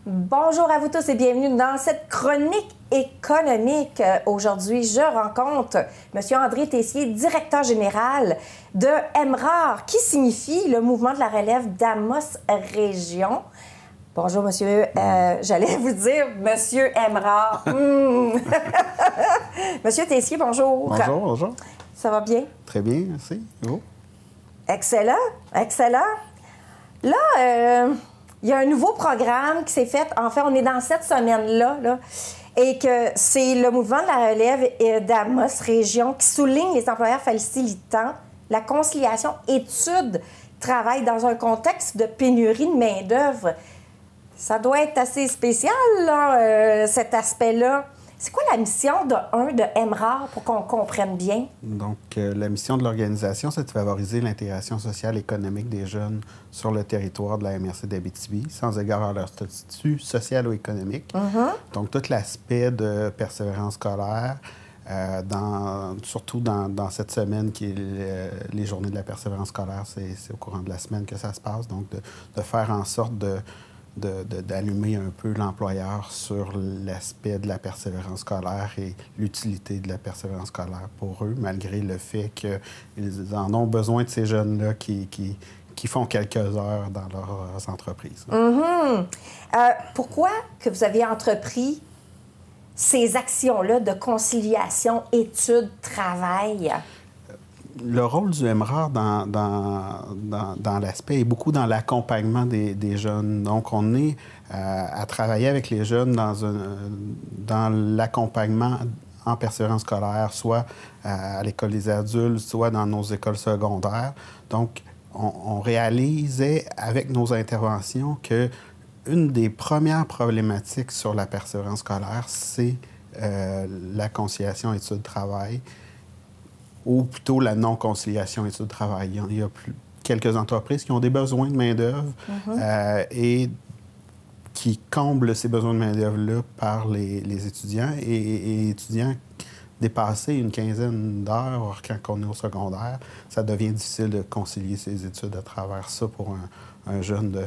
Bonjour à vous tous et bienvenue dans cette chronique économique. Aujourd'hui, je rencontre M. André Tessier, directeur général de MRAR, qui signifie le mouvement de la relève d'Amos Région. Bonjour, monsieur. J'allais vous dire, monsieur MRAR. Monsieur Tessier, bonjour. Bonjour, bonjour. Ça va bien? Très bien, merci. Et vous? Excellent, excellent. Là, il y a un nouveau programme qui s'est fait. En fait, on est dans cette semaine-là, et que c'est le mouvement de la relève d'Amos Région qui souligne les employeurs facilitant la conciliation études-travail dans un contexte de pénurie de main-d'œuvre. Ça doit être assez spécial, là, cet aspect-là. C'est quoi la mission de MRAR pour qu'on comprenne bien? Donc, la mission de l'organisation, c'est de favoriser l'intégration sociale et économique des jeunes sur le territoire de la MRC d'Abitibi, sans égard à leur statut social ou économique. Donc, tout l'aspect de persévérance scolaire, surtout dans cette semaine qui est les journées de la persévérance scolaire, c'est au courant de la semaine que ça se passe. Donc, de faire en sorte d'allumer un peu l'employeur sur l'aspect de la persévérance scolaire et l'utilité de la persévérance scolaire pour eux, malgré le fait qu'ils en ont besoin de ces jeunes-là qui font quelques heures dans leurs entreprises. Pourquoi que vous avez entrepris ces actions-là de conciliation études-travail? Le rôle du MRAR dans l'aspect est beaucoup dans l'accompagnement des jeunes. Donc, on est à travailler avec les jeunes dans l'accompagnement en persévérance scolaire, soit à l'école des adultes, soit dans nos écoles secondaires. Donc, on réalisait avec nos interventions que une des premières problématiques sur la persévérance scolaire, c'est la conciliation études-travail, ou plutôt la non-conciliation études-travail. Il y a quelques entreprises qui ont des besoins de main-d'œuvre et qui comblent ces besoins de main-d'œuvre-là par les étudiants et étudiants dépassés une quinzaine d'heures quand on est au secondaire. Ça devient difficile de concilier ses études à travers ça pour un jeune de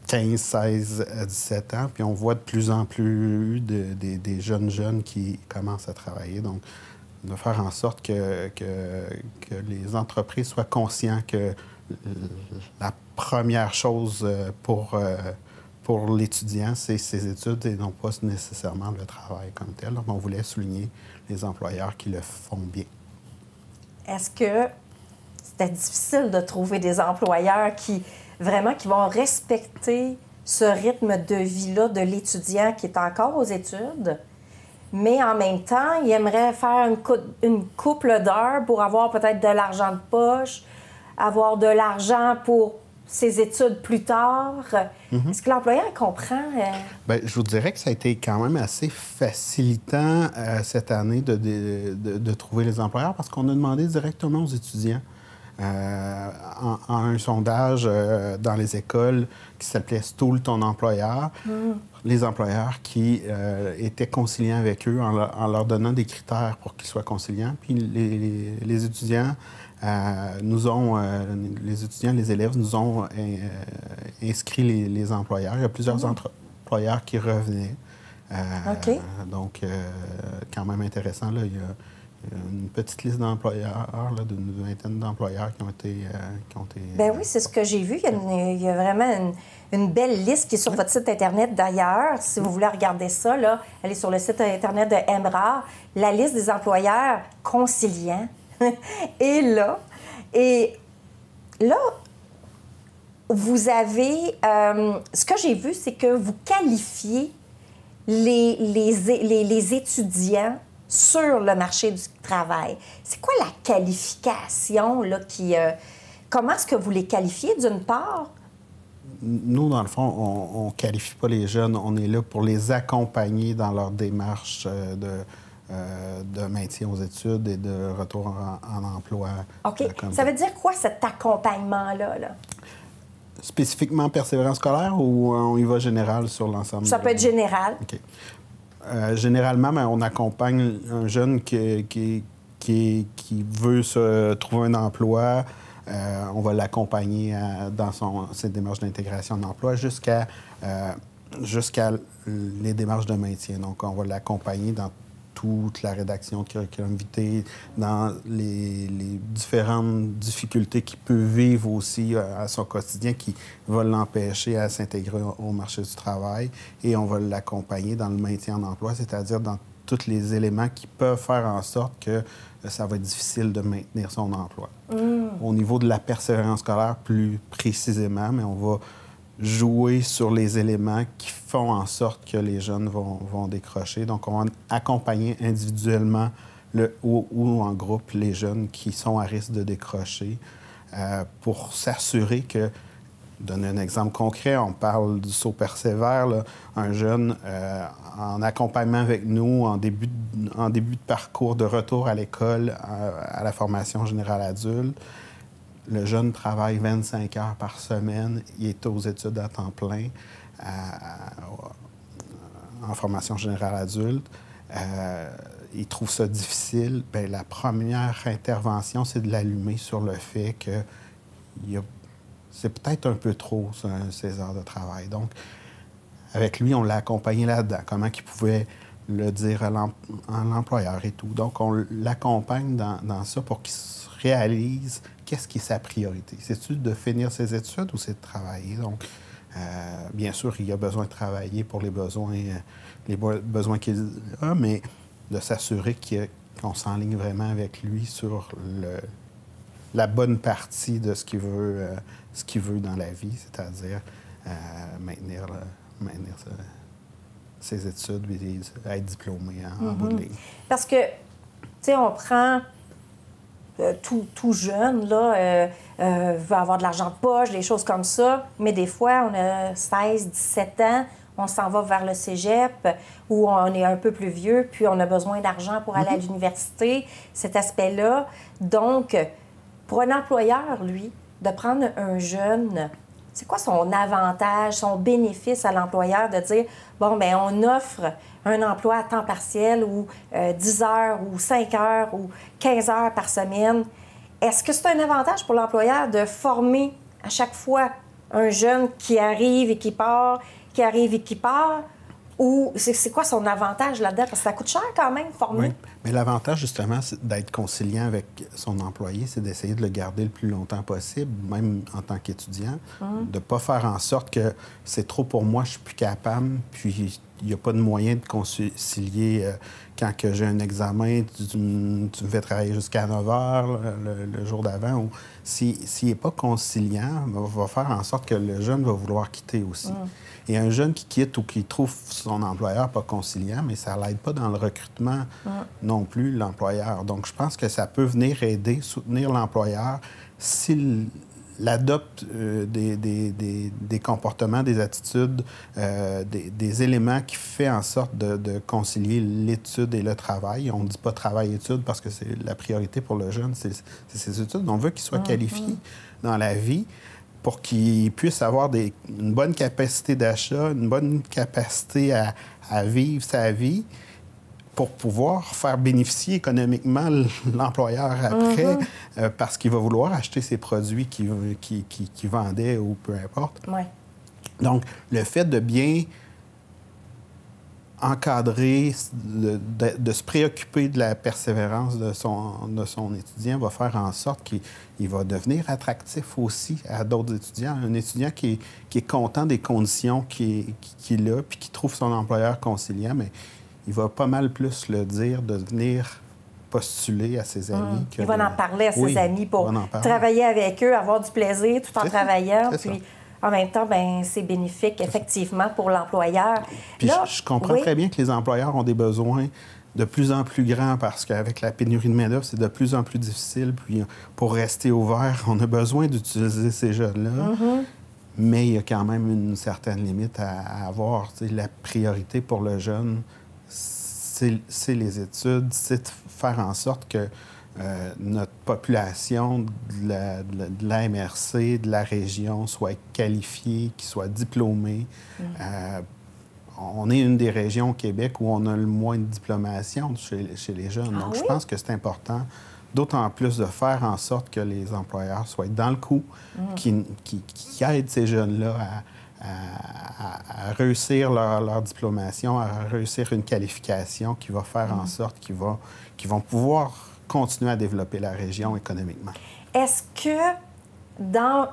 15, 16 à 17 ans. Puis on voit de plus en plus des jeunes qui commencent à travailler. Donc, de faire en sorte que les entreprises soient conscientes que la première chose pour l'étudiant, c'est ses études et non pas nécessairement le travail comme tel. Donc, on voulait souligner les employeurs qui le font bien. Est-ce que c'était difficile de trouver des employeurs qui vont respecter ce rythme de vie-là de l'étudiant qui est encore aux études, mais en même temps, il aimerait faire une couple d'heures pour avoir peut-être de l'argent de poche, avoir de l'argent pour ses études plus tard? Est-ce que l'employeur comprend? Bien, je vous dirais que ça a été quand même assez facilitant cette année de trouver les employeurs parce qu'on a demandé directement aux étudiants en un sondage dans les écoles qui s'appelait « Stoule ton employeur ». Les employeurs qui étaient conciliants avec eux en leur donnant des critères pour qu'ils soient conciliants. Puis les étudiants les élèves nous ont inscrit les employeurs. Il y a plusieurs employeurs qui revenaient. Donc, quand même intéressant, là, il y a une petite liste d'employeurs, d'une vingtaine d'employeurs qui ont été... Bien oui, c'est ce que j'ai vu. Il y a vraiment une belle liste qui est sur votre site Internet d'ailleurs. Si vous voulez regarder ça, là, allez sur le site Internet de MRAR. La liste des employeurs conciliants est là. Et là, vous avez... ce que j'ai vu, c'est que vous qualifiez les étudiants sur le marché du travail. C'est quoi la qualification là, comment est-ce que vous les qualifiez, d'une part? Nous, dans le fond, on ne qualifie pas les jeunes. On est là pour les accompagner dans leur démarche de maintien aux études et de retour en emploi. OK. Ça veut dire quoi, cet accompagnement-là? Spécifiquement persévérance scolaire ou on y va général sur l'ensemble? Ça peut être général. OK. Généralement, on accompagne un jeune qui veut se trouver un emploi, on va l'accompagner dans ses démarches d'intégration d'emploi jusqu'à les démarches de maintien. Donc, on va l'accompagner dans toute la rédaction de curriculum vitae, dans les différentes difficultés qu'il peut vivre aussi à son quotidien qui va l'empêcher à s'intégrer au marché du travail. Et on va l'accompagner dans le maintien en emploi, c'est-à-dire dans tous les éléments qui peuvent faire en sorte que ça va être difficile de maintenir son emploi. Au niveau de la persévérance scolaire, plus précisément, mais on va jouer sur les éléments qui font en sorte que les jeunes vont décrocher. Donc, on va accompagner individuellement ou en groupe les jeunes qui sont à risque de décrocher pour s'assurer que, donner un exemple concret, on parle du saut persévère, là, un jeune en accompagnement avec nous en début de parcours de retour à l'école, à la formation générale adulte. Le jeune travaille 25 heures par semaine. Il est aux études à temps plein en formation générale adulte. Il trouve ça difficile. Bien, la première intervention, c'est de l'allumer sur le fait que c'est peut-être un peu trop, ces heures de travail. Donc, avec lui, on l'a accompagné là-dedans. Comment il pouvait le dire à l'employeur et tout. Donc, on l'accompagne dans ça pour qu'il se réalise qu'est-ce qui est sa priorité. C'est-tu de finir ses études ou c'est de travailler? Donc, bien sûr, il a besoin de travailler pour les besoins qu'il a, mais de s'assurer qu'on s'enligne vraiment avec lui sur la bonne partie de ce qu'il veut dans la vie, c'est-à-dire maintenir ses études et être diplômé en bout de ligne. Parce que, tu sais, on prend tout jeune, là, veut avoir de l'argent de poche, des choses comme ça, mais des fois, on a 16, 17 ans, on s'en va vers le cégep, où on est un peu plus vieux, puis on a besoin d'argent pour aller à l'université, cet aspect-là. Donc, pour un employeur, lui, de prendre un jeune, c'est quoi son avantage, son bénéfice à l'employeur de dire, bon, bien, on offre un emploi à temps partiel ou 10 heures ou 5 heures ou 15 heures par semaine. Est-ce que c'est un avantage pour l'employeur de former à chaque fois un jeune qui arrive et qui part, qui arrive et qui part? Ou c'est quoi son avantage là-dedans? Parce que ça coûte cher quand même, former. Oui, mais l'avantage, justement, c'est d'être conciliant avec son employé, c'est d'essayer de le garder le plus longtemps possible, même en tant qu'étudiant, de ne pas faire en sorte que c'est trop pour moi, je suis plus capable, puis il n'y a pas de moyen de concilier quand que j'ai un examen, tu me fais travailler jusqu'à 9 heures le jour d'avant. Ou s'il n'est pas conciliant, va faire en sorte que le jeune va vouloir quitter aussi. Et un jeune qui quitte ou qui trouve son employeur pas conciliant, mais ça ne l'aide pas dans le recrutement non plus, l'employeur. Donc, je pense que ça peut venir aider, soutenir l'employeur s'il adopte des comportements, des attitudes, des éléments qui font en sorte de concilier l'étude et le travail. On ne dit pas travail-étude parce que c'est la priorité pour le jeune, c'est ses études. On veut qu'il soit qualifié dans la vie pour qu'il puisse avoir une bonne capacité d'achat, une bonne capacité à vivre sa vie pour pouvoir faire bénéficier économiquement l'employeur après, parce qu'il va vouloir acheter ses produits qu'il vendait ou peu importe. Ouais. Donc, le fait de bien encadrer, de se préoccuper de la persévérance de son étudiant va faire en sorte qu'il va devenir attractif aussi à d'autres étudiants. Un étudiant qui est content des conditions qu'il a puis qui trouve son employeur conciliant, mais il va pas mal plus le dire de venir postuler à ses amis. Il va en parler à ses amis pour travailler avec eux, avoir du plaisir tout en travaillant. Puis, en même temps, ben, c'est bénéfique, effectivement, pour l'employeur. Puis là, je comprends très bien que les employeurs ont des besoins de plus en plus grands parce qu'avec la pénurie de main-d'œuvre, c'est de plus en plus difficile. Puis pour rester ouvert, on a besoin d'utiliser ces jeunes-là. Mais il y a quand même une certaine limite à avoir. T'sais, la priorité pour le jeune, c'est les études, c'est de faire en sorte que notre population de la MRC, de la région, soit qualifiée, qu'il soit diplômée. On est une des régions au Québec où on a le moins de diplomation chez les jeunes. Donc, je pense que c'est important d'autant plus de faire en sorte que les employeurs soient dans le coup, qui aident ces jeunes-là à réussir leur diplomation, à réussir une qualification qui va faire en sorte qu'ils vont pouvoir continuer à développer la région économiquement. Est-ce que dans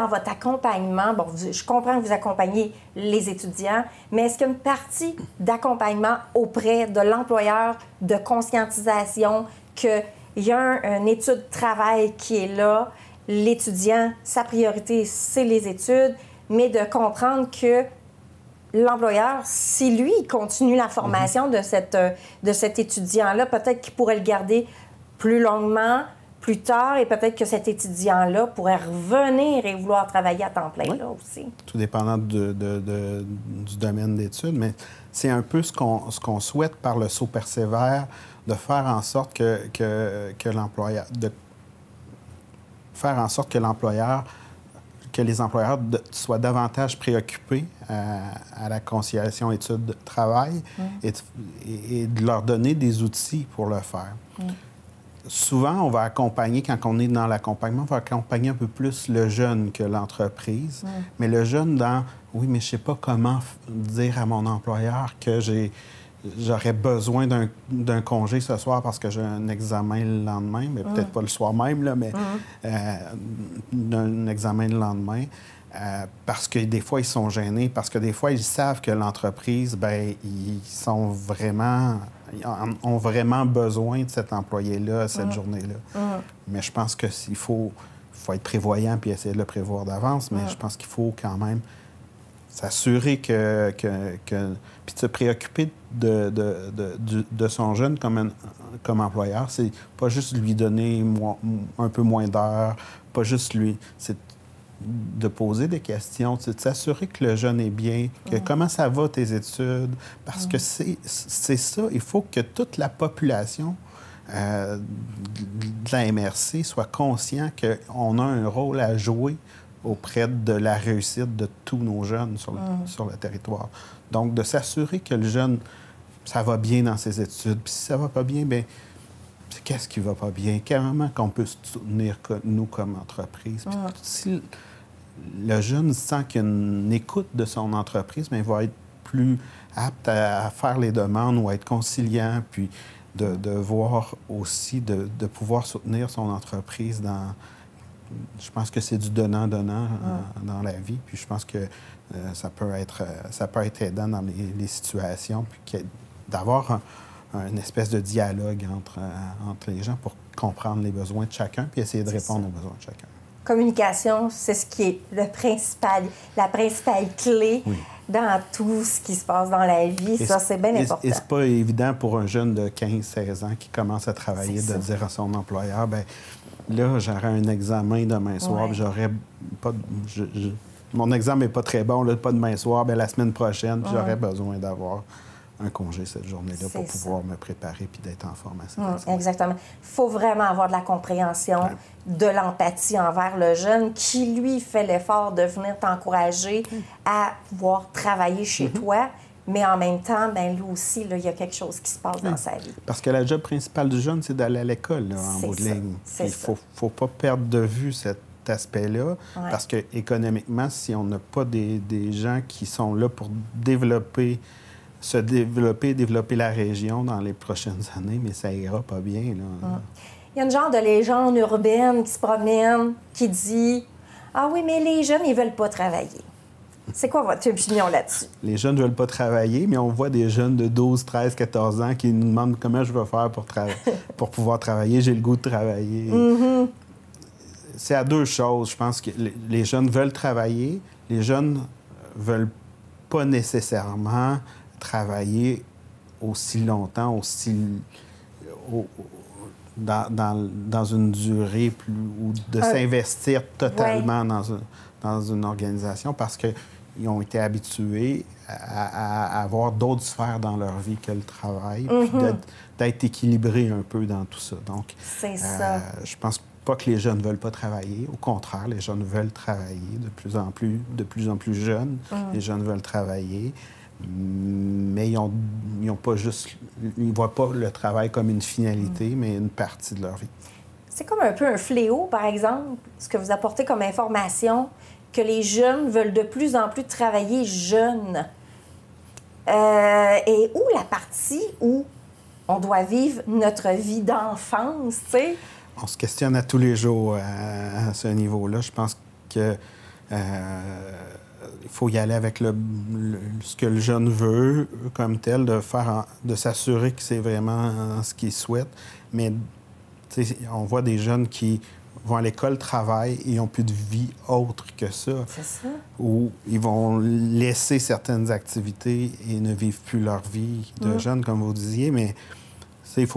votre accompagnement, bon, je comprends que vous accompagnez les étudiants, mais est-ce qu'il y a une partie d'accompagnement auprès de l'employeur, de conscientisation, qu'il y a une étude de travail qui est là, l'étudiant, sa priorité, c'est les études, mais de comprendre que l'employeur, si lui, il continue la formation de cet étudiant-là, peut-être qu'il pourrait le garder plus longuement, plus tard, et peut-être que cet étudiant-là pourrait revenir et vouloir travailler à temps plein là aussi. Tout dépendant du domaine d'études, mais c'est un peu ce qu'on souhaite par le saut persévère, de faire en sorte que les employeurs soient davantage préoccupés à la conciliation études-travail et de leur donner des outils pour le faire. Souvent, on va accompagner, quand on est dans l'accompagnement, on va accompagner un peu plus le jeune que l'entreprise. Mais le jeune oui, mais je ne sais pas comment dire à mon employeur que j'aurais besoin d'un congé ce soir parce que j'ai un examen le lendemain, mais peut-être pas le soir même, là, mais d'un examen le lendemain. Parce que des fois, ils sont gênés, parce que des fois, ils savent que l'entreprise, ils ont vraiment besoin de cet employé-là, cette journée-là. Mais je pense qu'il faut être prévoyant puis essayer de le prévoir d'avance, mais je pense qu'il faut quand même s'assurer puis de se préoccuper de son jeune comme employeur. C'est pas juste lui donner un peu moins d'heures, pas juste lui... C'est de poser des questions, de s'assurer que le jeune est bien, que comment ça va tes études, parce que c'est ça, il faut que toute la population de la MRC soit conscient qu'on a un rôle à jouer auprès de la réussite de tous nos jeunes sur le territoire. Donc, de s'assurer que le jeune, ça va bien dans ses études, puis si ça va pas bien, bien, qu'est-ce qui va pas bien? Comment qu'on peut se soutenir, nous, comme entreprise? Puis, si le jeune sent qu'il y a une écoute de son entreprise, bien, il va être plus apte à faire les demandes ou à être conciliant, puis de voir aussi, de pouvoir soutenir son entreprise dans... Je pense que c'est du donnant-donnant dans la vie, puis je pense que ça peut être aidant dans les situations, puis d'avoir une espèce de dialogue entre les gens pour comprendre les besoins de chacun puis essayer de répondre aux besoins de chacun. Communication, c'est ce qui est la principale clé dans tout ce qui se passe dans la vie. Ça, c'est bien important. Et c'est pas évident pour un jeune de 15-16 ans qui commence à travailler de dire à son employeur, bien, là, j'aurai un examen demain soir, puis j'aurais pas... mon examen n'est pas très bon, là, pas demain soir, bien, la semaine prochaine, puis j'aurais besoin d'avoir un congé cette journée-là pour pouvoir me préparer puis d'être en forme à cet examen. Exactement. Il faut vraiment avoir de la compréhension, de l'empathie envers le jeune qui, lui, fait l'effort de venir t'encourager à pouvoir travailler chez toi, mais en même temps, bien, lui aussi, là, il y a quelque chose qui se passe dans sa vie. Parce que la job principale du jeune, c'est d'aller à l'école, là, en bout de ligne. Il ne faut pas perdre de vue cet aspect-là, parce que économiquement, si on n'a pas des gens qui sont là pour développer la région dans les prochaines années, mais ça ira pas bien, là. Il y a une genre de légende urbaine qui se promène, qui dit « Ah oui, mais les jeunes, ils veulent pas travailler. » C'est quoi votre opinion là-dessus? Les jeunes ne veulent pas travailler, mais on voit des jeunes de 12, 13, 14 ans qui nous demandent comment je vais faire pour pouvoir travailler. J'ai le goût de travailler. C'est à deux choses. Je pense que les jeunes veulent travailler. Les jeunes veulent pas nécessairement travailler aussi longtemps, dans une durée ou de s'investir totalement dans une organisation parce qu'ils ont été habitués à avoir d'autres sphères dans leur vie que le travail, puis d'être équilibrés un peu dans tout ça. Donc, je pense pas que les jeunes ne veulent pas travailler. Au contraire, les jeunes veulent travailler de plus en plus jeunes. Les jeunes veulent travailler. Mais ils ne voient pas le travail comme une finalité, mais une partie de leur vie. c'est comme un peu un fléau, par exemple, ce que vous apportez comme information, que les jeunes veulent de plus en plus travailler jeunes. Et où la partie où on doit vivre notre vie d'enfance, tu sais? On se questionne à tous les jours à ce niveau-là. Je pense que il faut y aller avec ce que le jeune veut comme tel, de s'assurer que c'est vraiment ce qu'il souhaite. Mais on voit des jeunes qui vont à l'école, travaillent et n'ont plus de vie autre que ça. C'est ça. Ou ils vont laisser certaines activités et ne vivent plus leur vie de jeunes, comme vous disiez. Mais il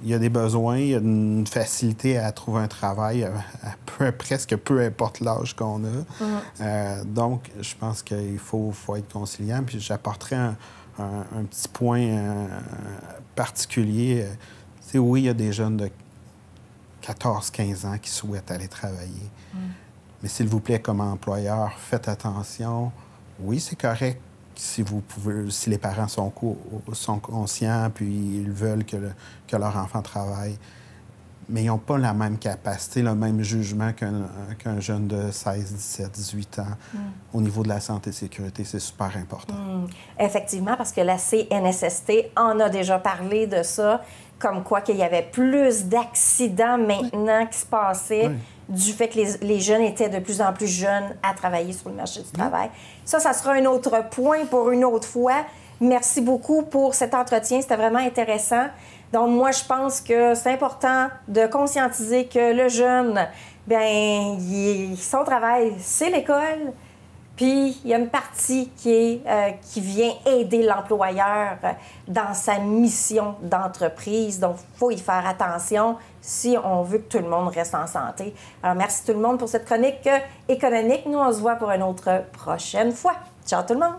y a des besoins, il y a une facilité à trouver un travail presque peu importe l'âge qu'on a. Donc, je pense qu'il faut être conciliant. Puis j'apporterais un petit point particulier. Oui, il y a des jeunes de 14-15 ans qui souhaitent aller travailler. Mais s'il vous plaît, comme employeur, faites attention. Oui, c'est correct si les parents sont conscients puis ils veulent que leur enfant travaille. Mais ils n'ont pas la même capacité, le même jugement qu'un jeune de 16, 17, 18 ans. Au niveau de la santé et sécurité, c'est super important. Effectivement, parce que la CNSST en a déjà parlé de ça, comme quoi qu'il y avait plus d'accidents maintenant qui se passaient du fait que les jeunes étaient de plus en plus jeunes à travailler sur le marché du travail. Ça sera un autre point pour une autre fois. Merci beaucoup pour cet entretien. C'était vraiment intéressant. Donc, moi, je pense que c'est important de conscientiser que le jeune, bien, son travail, c'est l'école. Puis, il y a une partie qui vient aider l'employeur dans sa mission d'entreprise. Donc, il faut y faire attention si on veut que tout le monde reste en santé. Alors, merci tout le monde pour cette chronique économique. Nous, on se voit pour une autre prochaine fois. Ciao tout le monde!